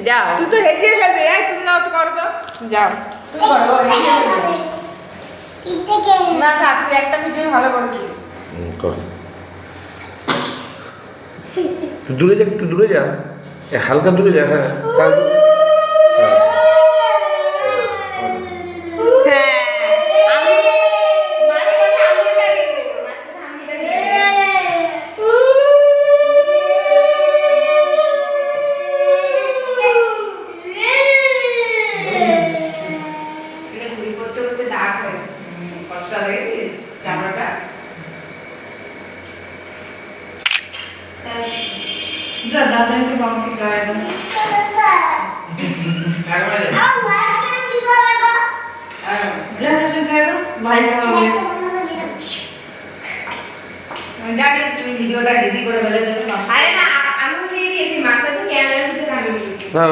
যাও, তুই তো হেজিয়ে ফেলবি। এই তুমি যাও, তো করো তো, যাও তুমি করো। না থাক, তুই একটা ভিডিও ভালো করেছিস। কর। তুই দূরে যা, একটু দূরে যা, হালকা দূরে যা। হ্যাঁ জানি তুমি ভিডিওটা রেডি করে ফেলেছো। আরে না, আমি নিয়ে নিয়েছি মাছটা, ক্যামেরার ভিতরে লাগিয়ে দিয়েছি। না